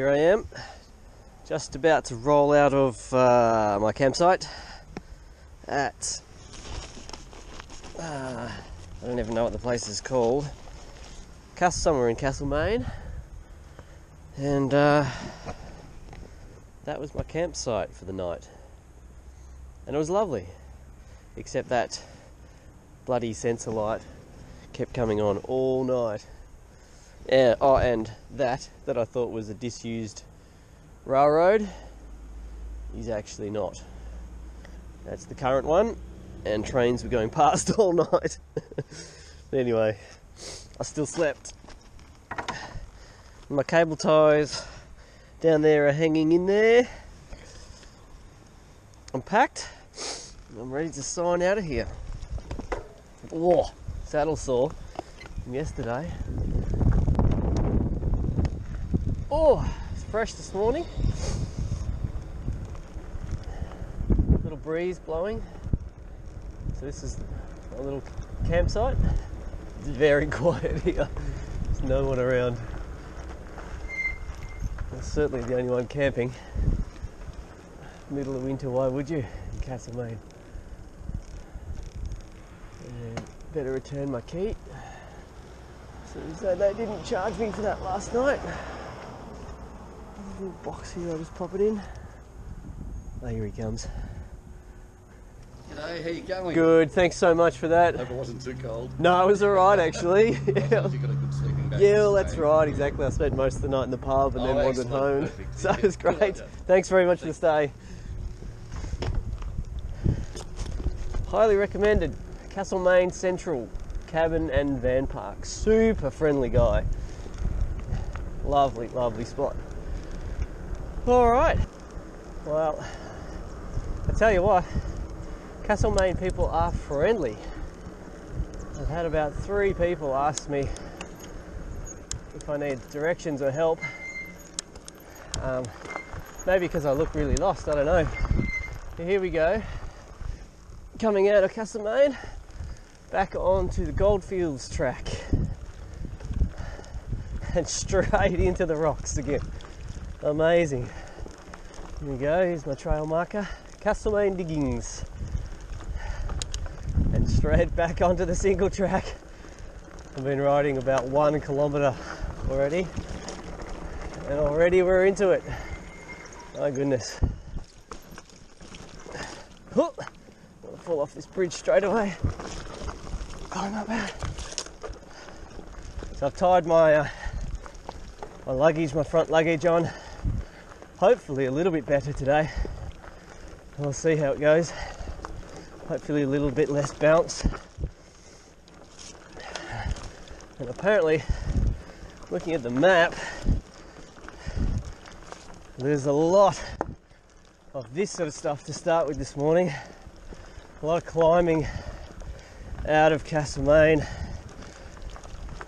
Here I am, just about to roll out of my campsite at, I don't even know what the place is called, somewhere in Castlemaine, and that was my campsite for the night, and it was lovely, except that bloody sensor light kept coming on all night. Yeah, oh, and that I thought was a disused railroad is actually not. That's the current one, and trains were going past all night. Anyway, I still slept. My cable ties down there are hanging in there. I'm packed. I'm ready to sign out of here. Oh, saddle sore from yesterday. Oh, it's fresh this morning. Little breeze blowing. So this is a little campsite. It's very quiet here. There's no one around. I'm certainly the only one camping. Middle of winter, why would you? In Castlemaine. And better return my key. So they didn't charge me for that last night. Little box here, I'll just pop it in. Oh, here he comes. G'day, how you going? Good, thanks so much for that. Hope it wasn't too cold. No, it was alright actually. You got a good sleeping bag. Yeah, well, that's right, exactly. I spent most of the night in the pub and then wandered home. Perfect. So it was great. Thanks very much for the stay. Highly recommended. Castlemaine Central Cabin and Van Park. Super friendly guy. Lovely, lovely spot. Alright, well, I tell you what, Castlemaine people are friendly. I've had about 3 people ask me if I need directions or help. Maybe because I look really lost, I don't know. But here we go, coming out of Castlemaine, back onto the Goldfields track and straight into the rocks again. Amazing. Here we go, here's my trail marker. Castlemaine diggings. And straight back onto the single track. I've been riding about 1 kilometre already. And already we're into it. My goodness. Oh, I'll fall off this bridge straight away. Oh, not bad. So I've tied my luggage, my front luggage on. Hopefully a little bit better today. We'll see how it goes. Hopefully a little bit less bounce. And apparently, looking at the map, there's a lot of this sort of stuff to start with this morning. A lot of climbing out of Castlemaine.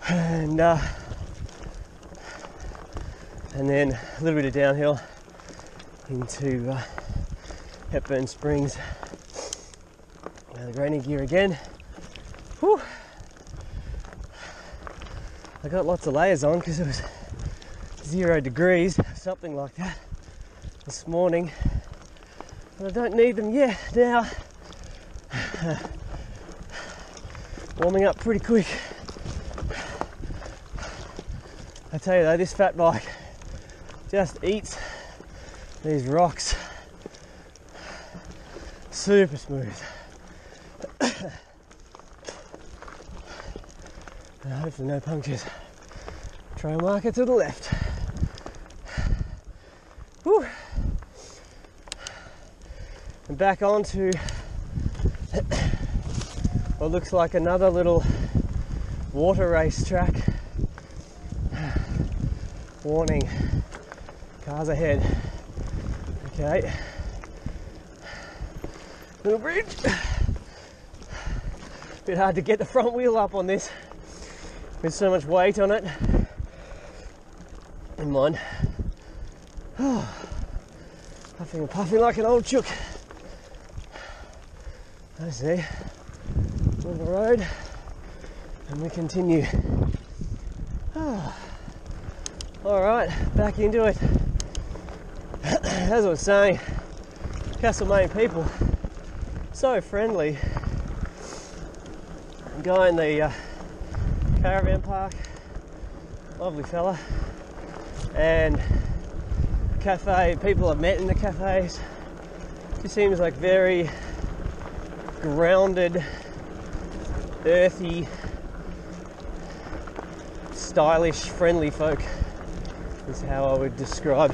And then a little bit of downhill into Hepburn Springs. Now the rainy gear again. Whew. I got lots of layers on because it was 0 degrees, something like that, this morning. But I don't need them yet now. Warming up pretty quick. I tell you though, this fat bike just eats these rocks. Super smooth. And hopefully no punctures. Trail marker to the left. Whew. And back onto what looks like another little water race track. Warning, cars ahead. Okay. Little bridge. Bit hard to get the front wheel up on this. There's so much weight on it. Never mind. Puffing and puffing like an old chook. I see. On the road. And we continue. Alright, back into it. as I was saying, Castlemaine people, so friendly. Guy in the caravan park, lovely fella, and cafe, people I've met in the cafes, just seems like very grounded, earthy, stylish, friendly folk is how I would describe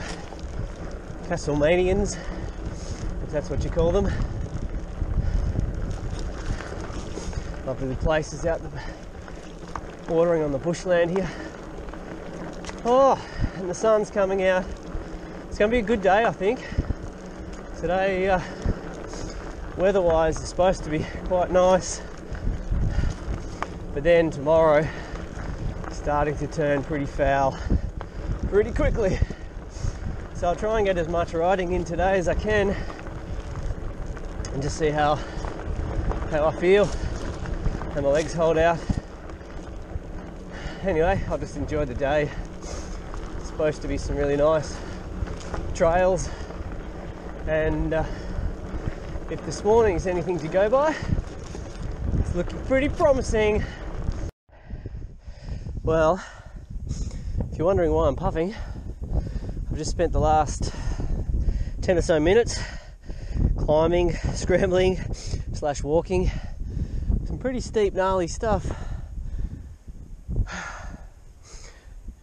Castlemanians, if that's what you call them. Lovely places out bordering on the bushland here. Oh, and the sun's coming out. It's going to be a good day, I think. Today, weather-wise, is supposed to be quite nice, but then tomorrow, starting to turn pretty foul pretty quickly. So I'll try and get as much riding in today as I can, and just see how I feel, and my legs hold out. Anyway, I'll just enjoy the day. It's supposed to be some really nice trails, and if this morning is anything to go by, it's looking pretty promising. Well, if you're wondering why I'm puffing, I've just spent the last 10 or so minutes climbing, scrambling / walking some pretty steep, gnarly stuff.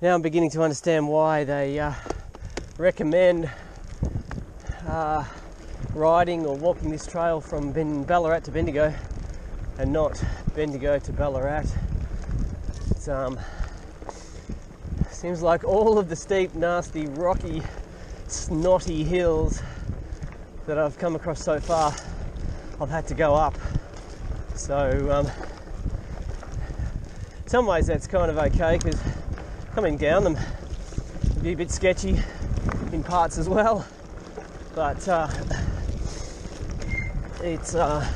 Now I'm beginning to understand why they recommend riding or walking this trail from Ballarat to Bendigo and not Bendigo to Ballarat. It's seems like all of the steep, nasty, rocky, snotty hills that I've come across so far, I've had to go up. So in some ways that's kind of okay, because coming down them can be a bit sketchy in parts as well, but it's a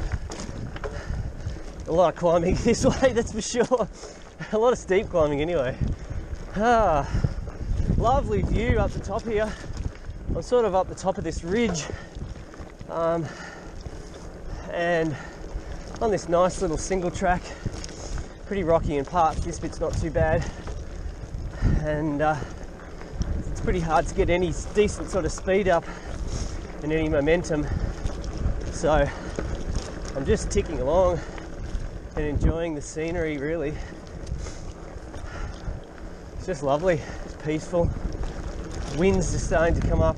lot of climbing this way, that's for sure. A lot of steep climbing anyway. Lovely view up the top here. I'm sort of up the top of this ridge, and on this nice little single track, pretty rocky in parts. This bit's not too bad, and it's pretty hard to get any decent sort of speed up and any momentum, so I'm just ticking along and enjoying the scenery, really. It's just lovely, it's peaceful. Wind's just starting to come up.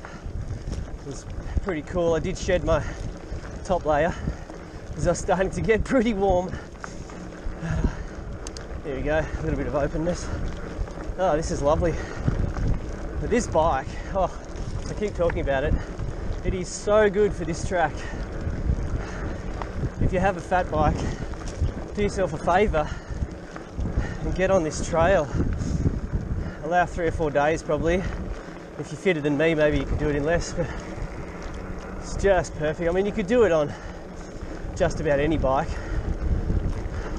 It's pretty cool. I did shed my top layer because I was starting to get pretty warm. There we go, a little bit of openness. Oh, this is lovely. But this bike, oh, I keep talking about it. It is so good for this track. If you have a fat bike, do yourself a favour and get on this trail. Allow 3 or 4 days probably. If you're fitter than me, maybe you could do it in less, but it's just perfect. I mean, you could do it on just about any bike.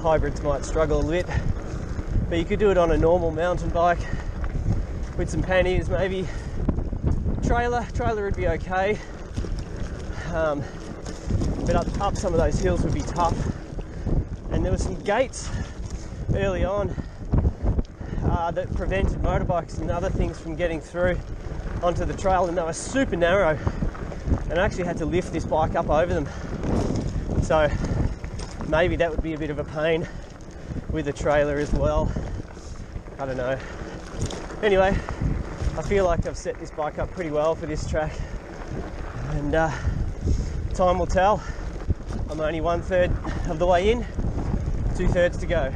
Hybrids might struggle a bit, but you could do it on a normal mountain bike with some panniers, maybe. Trailer would be okay, but up some of those hills would be tough. And there were some gates early on that prevented motorbikes and other things from getting through onto the trail, and they were super narrow, and I actually had to lift this bike up over them. So maybe that would be a bit of a pain with a trailer as well. I don't know. Anyway, I feel like I've set this bike up pretty well for this track, and time will tell. I'm only 1/3 of the way in, 2/3 to go.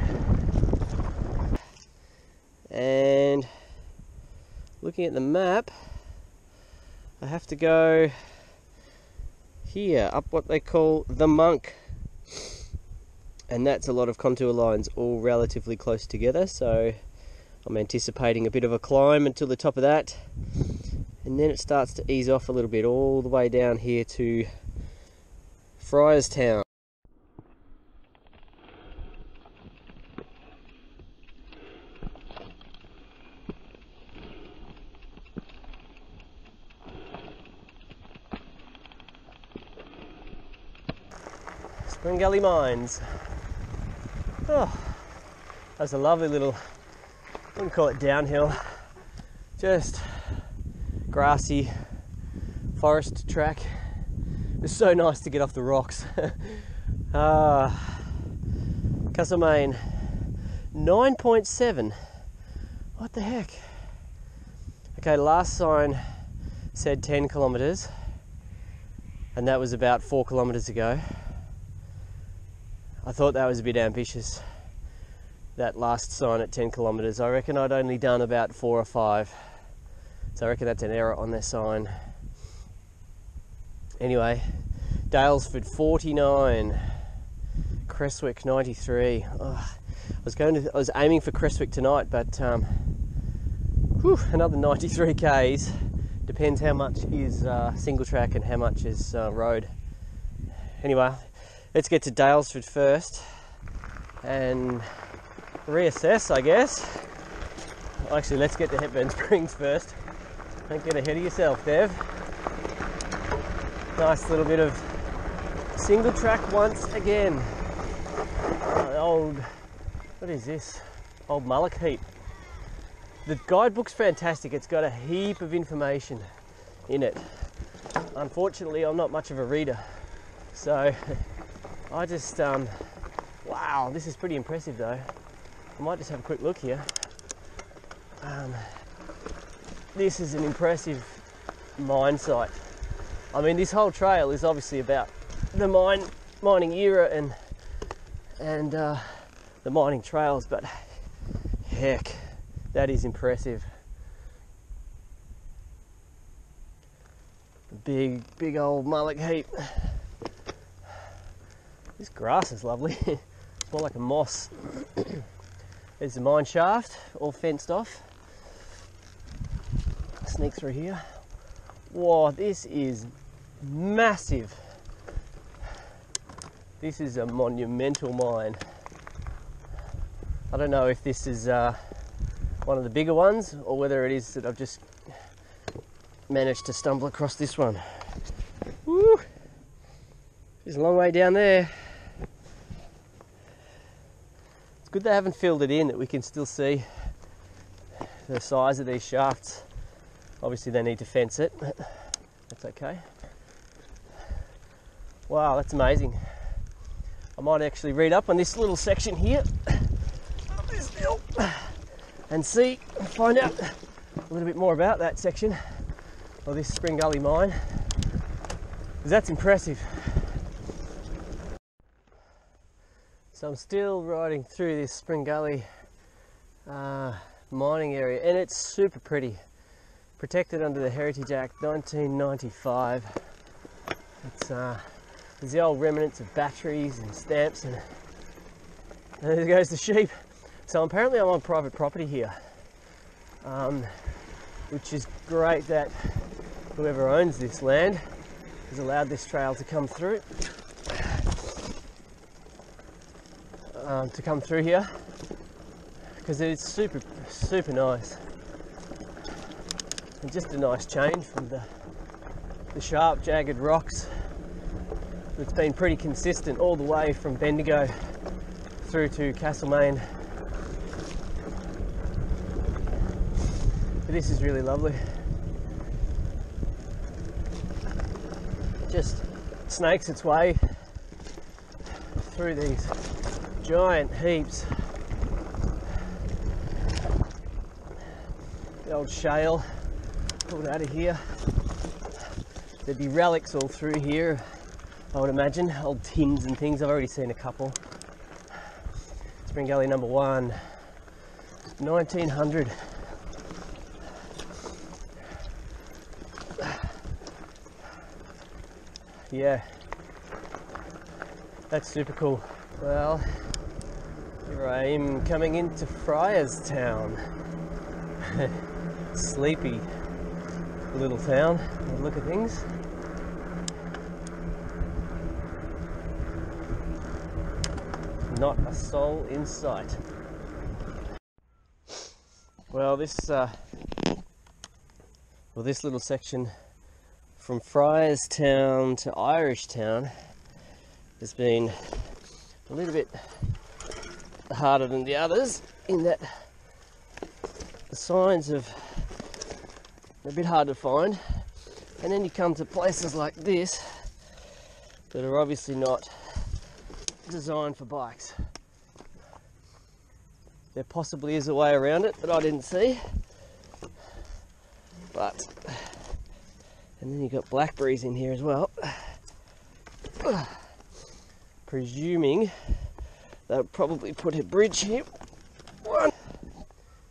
And looking at the map, I have to go here, up what they call the Monk, and that's a lot of contour lines all relatively close together, so I'm anticipating a bit of a climb until the top of that, and then it starts to ease off a little bit all the way down here to Friarstown. Springully Mines. Oh, that's a lovely little, I wouldn't call it downhill, just grassy forest track. It's so nice to get off the rocks. Castlemaine, 9.7. What the heck? Okay, last sign said 10 kilometres, and that was about 4 kilometres ago. I thought that was a bit ambitious, that last sign at 10 kilometres. I reckon I'd only done about 4 or 5. So I reckon that's an error on their sign. Anyway, Daylesford 49, Creswick 93. Oh, I was aiming for Creswick tonight, but another 93 k's. Depends how much is single track and how much is road. Anyway, let's get to Daylesford first and reassess, I guess. Actually, let's get to Hepburn Springs first. Don't get ahead of yourself, Dev. Nice little bit of single track once again. What is this? Old mullock heap. The guidebook's fantastic. It's got a heap of information in it. Unfortunately, I'm not much of a reader, so I just, wow, this is pretty impressive though. I might just have a quick look here. This is an impressive mine site. I mean, this whole trail is obviously about the mining era and the mining trails, but heck, that is impressive. Big old mullock heap. This grass is lovely. It's more like a moss. There's the mine shaft, all fenced off. Sneak through here. Whoa, this is massive. This is a monumental mine. I don't know if this is one of the bigger ones or whether it is that I've just managed to stumble across this one. Woo! There's a long way down there. It's good they haven't filled it in, that we can still see the size of these shafts. Obviously they need to fence it, but that's okay. Wow, that's amazing. I might actually read up on this little section here of this hill and find out a little bit more about that section of this Springully mine, because that's impressive. So I'm still riding through this Springully mining area, and it's super pretty. Protected under the Heritage Act 1995. It's there's the old remnants of batteries and stamps, and there goes the sheep. So apparently I'm on private property here, which is great that whoever owns this land has allowed this trail to come through. Here, because it's super nice, and just a nice change from the sharp, jagged rocks. It's been pretty consistent all the way from Bendigo through to Castlemaine. But this is really lovely. Just snakes its way through these giant heaps. The old shale pulled out of here. There'd be relics all through here, I would imagine, old tins and things. I've already seen a couple. Springully number 1, 1900. Yeah, that's super cool. Well, here I am coming into Friarstown. Sleepy little town. Look at things. Not a soul in sight. Well, this little section from Friarstown to Irishtown has been a little bit harder than the others, in that the signs are a bit hard to find, and then you come to places like this that are obviously not designed for bikes. There possibly is a way around it that I didn't see, but, and then you've got blackberries in here as well. Presuming they'll probably put a bridge here.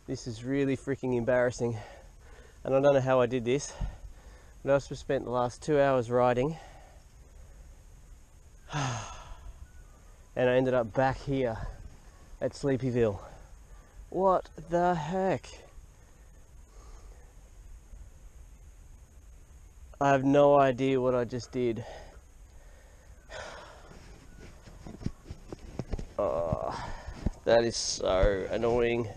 This is really freaking embarrassing, and I don't know how I did this, but I've just spent the last 2 hours riding and I ended up back here at Sleepyville. What the heck? I have no idea what I just did. Oh, that is so annoying.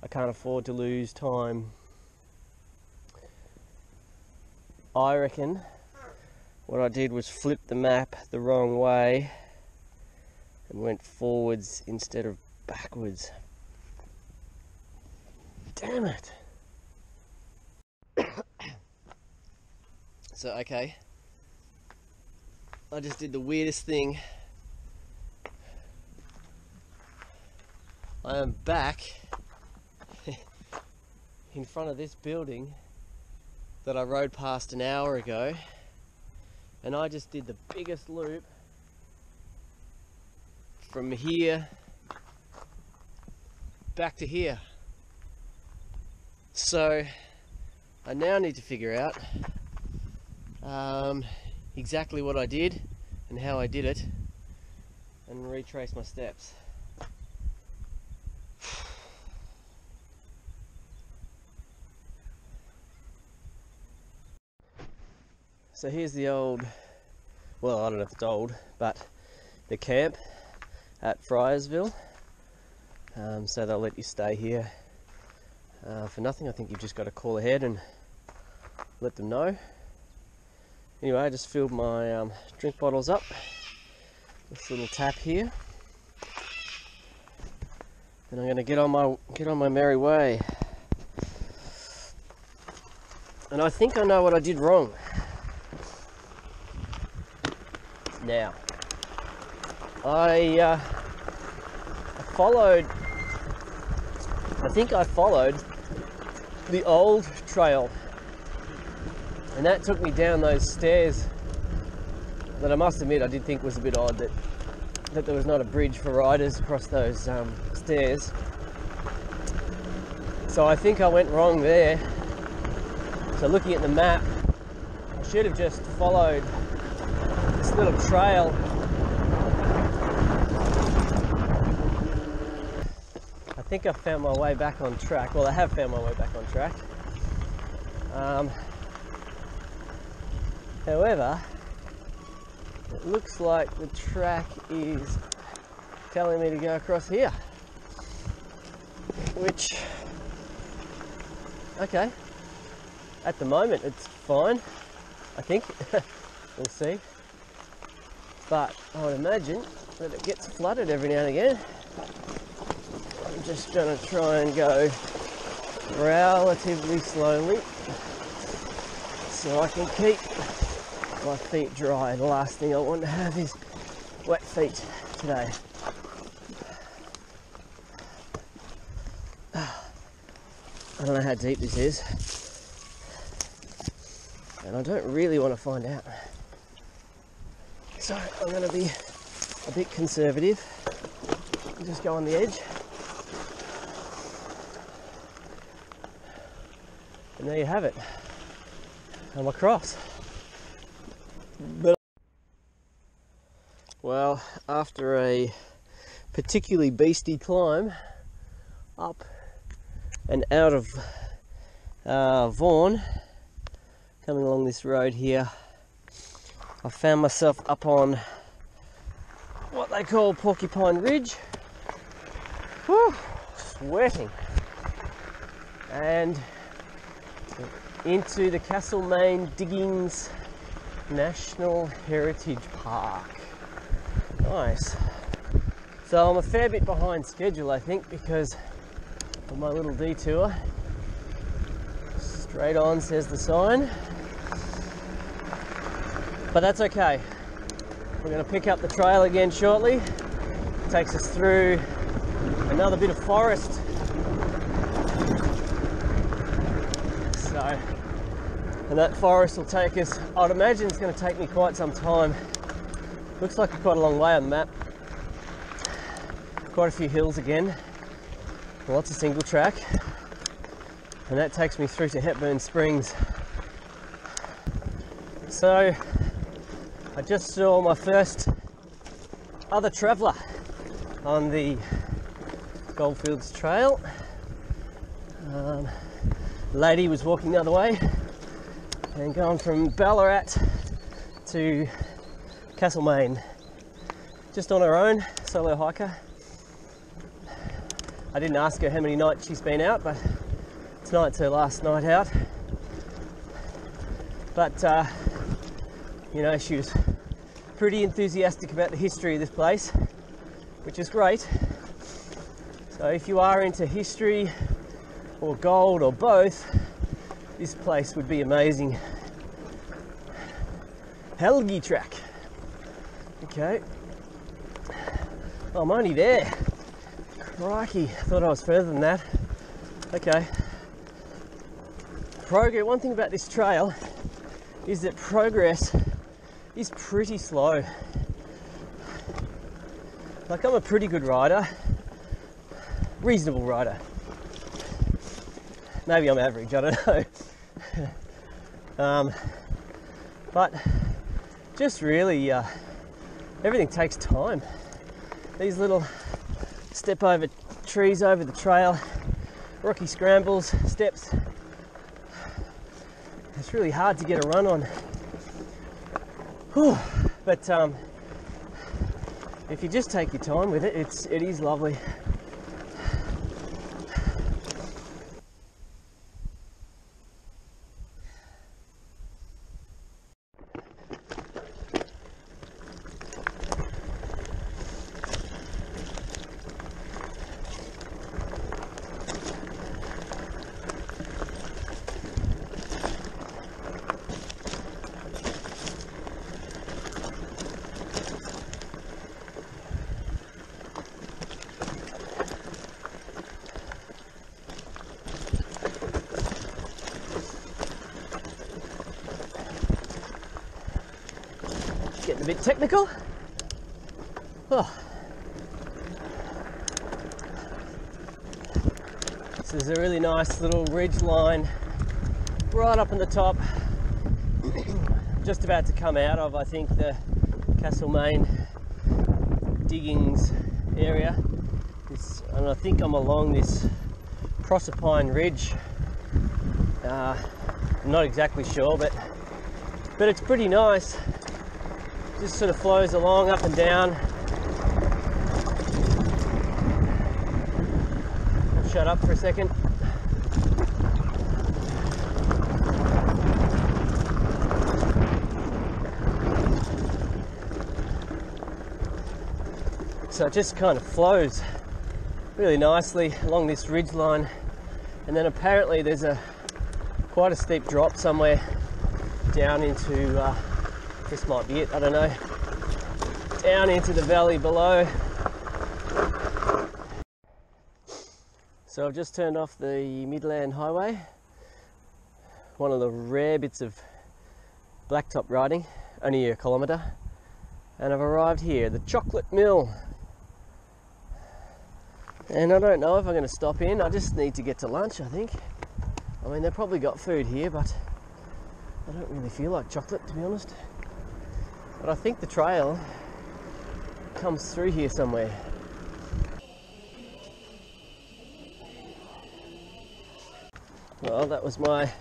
I can't afford to lose time. I reckon what I did was flip the map the wrong way and went forwards instead of backwards. Damn it. So, okay. I just did the weirdest thing. I am back in front of this building that I rode past an hour ago, and I just did the biggest loop from here back to here. So I now need to figure out exactly what I did and how I did it, and retrace my steps. So here's the old, well, I don't know if it's old, but the camp at Fryersville. So they'll let you stay here for nothing. I think you've just got to call ahead and let them know. Anyway, I just filled my drink bottles up. This little tap here, and I'm going to get on my merry way. And I think I know what I did wrong. Now, I think I followed the old trail, and that took me down those stairs that I must admit I did think was a bit odd that there was not a bridge for riders across those stairs. So I think I went wrong there. So looking at the map, I should have just followed this little trail. I think I've found my way back on track. Well, I have found my way back on track. However, it looks like the track is telling me to go across here, which, okay, at the moment it's fine, I think. We'll see. But I would imagine that it gets flooded every now and again. I'm just going to try and go relatively slowly so I can keep my feet dry. The last thing I want to have is wet feet today. I don't know how deep this is, and I don't really want to find out. So I'm going to be a bit conservative and just go on the edge. And there you have it. I'm across. But well, after a particularly beastly climb up and out of Vaughan, coming along this road here, I found myself up on what they call Porcupine Ridge. Whew, sweating. And into the Castlemaine Diggings National Heritage Park. Nice. So I'm a fair bit behind schedule, I think, because of my little detour. Straight on, says the sign. But that's okay. We're going to pick up the trail again shortly. It takes us through another bit of forest. So, and that forest will take us, I'd imagine it's going to take me quite some time. Looks like quite a long way on the map. Quite a few hills again. Lots of single track. And that takes me through to Hepburn Springs. So, I just saw my first other traveller on the Goldfields Trail. The lady was walking the other way and going from Ballarat to Castlemaine, just on her own, solo hiker. I didn't ask her how many nights she's been out, but tonight's her last night out. But you know, she was pretty enthusiastic about the history of this place, which is great. So if you are into history or gold or both, this place would be amazing. Helgi track. Okay. Oh, I'm only there. Crikey, I thought I was further than that. Okay. One thing about this trail is that progress is pretty slow. Like, I'm a pretty good rider, reasonable rider. Maybe I'm average, I don't know. But just really, everything takes time. These little step over trees over the trail, rocky scrambles, steps. It's really hard to get a run on. Whew. But if you just take your time with it, it is lovely. Getting a bit technical. Oh. This is a really nice little ridge line right up on the top. Just about to come out of, I think, the Castlemaine diggings area. And I think I'm along this Proserpine ridge. I'm not exactly sure, but it's pretty nice. Just sort of flows along up and down. I'll shut up for a second. So it just kind of flows really nicely along this ridge line, and then apparently there's quite a steep drop somewhere down into this might be it, I don't know, down into the valley below. So I've just turned off the Midland Highway, one of the rare bits of blacktop riding, only a kilometre, and I've arrived here, the chocolate mill. And I don't know if I'm going to stop in. I just need to get to lunch, I think. I mean, they've probably got food here, but I don't really feel like chocolate, to be honest. But I think the trail comes through here somewhere. Well, that was my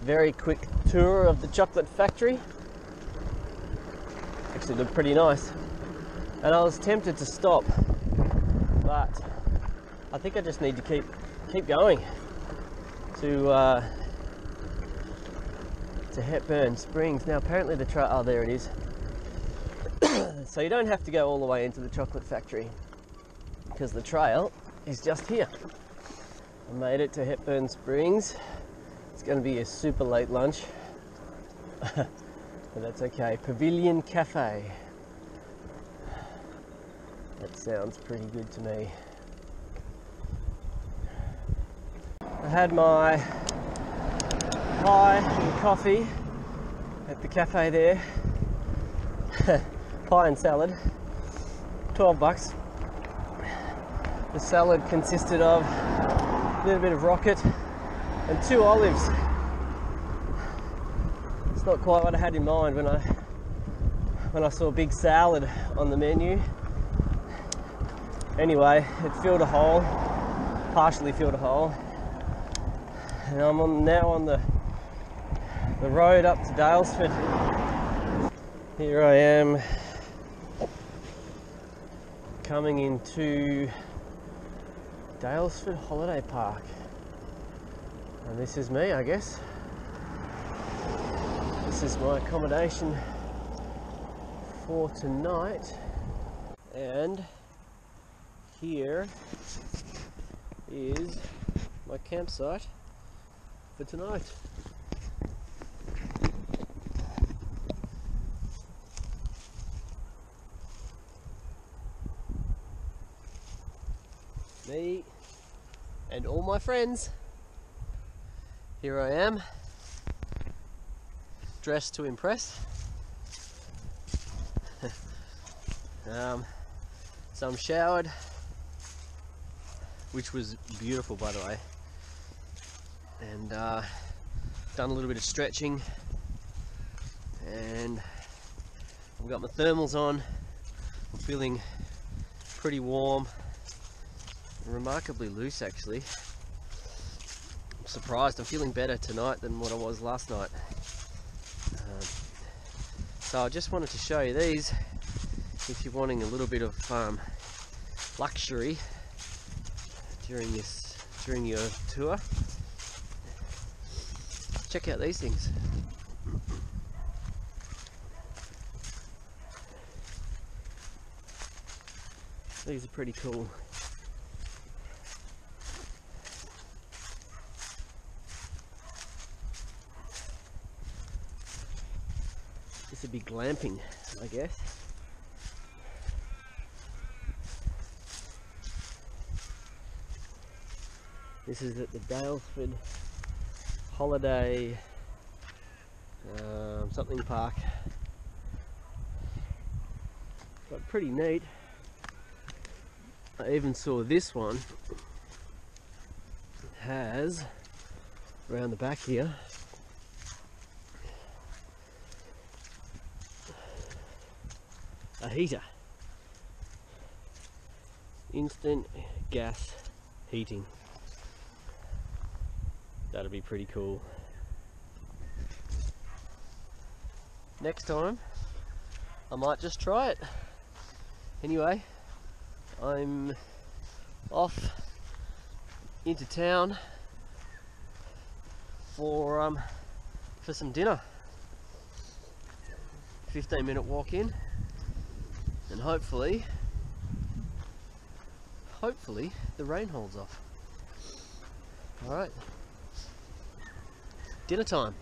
very quick tour of the chocolate factory. Actually looked pretty nice. And I was tempted to stop, but I think I just need to keep going to Hepburn Springs. Now apparently the trail, oh there it is. So you don't have to go all the way into the chocolate factory because the trail is just here. I made it to Hepburn Springs. It's going to be a super late lunch, but that's okay. Pavilion Cafe. That sounds pretty good to me. I had my pie and coffee at the cafe there. Pie and salad, $12. The salad consisted of a little bit of rocket and 2 olives. It's not quite what I had in mind when I saw a big salad on the menu. Anyway, it filled a hole, partially filled a hole, and I'm now on the road up to Daylesford. Here I am coming into Daylesford Holiday Park, and this is me, I guess. This is my accommodation for tonight, and here is my campsite for tonight. Me and all my friends. Here I am, dressed to impress. So I'm showered, which was beautiful, by the way, and done a little bit of stretching, and I've got my thermals on. I'm feeling pretty warm, remarkably loose actually. I'm surprised. I'm feeling better tonight than what I was last night. So I just wanted to show you these if you're wanting a little bit of luxury during your tour. Check out these things. These are pretty cool. This would be glamping, I guess. This is at the Daylesford Holiday something park. But pretty neat. I even saw this one has around the back here a heater, instant gas heating. That'd be pretty cool. Next time I might just try it. Anyway, I'm off into town for some dinner. 15-minute walk in, and hopefully the rain holds off. All right, dinner time.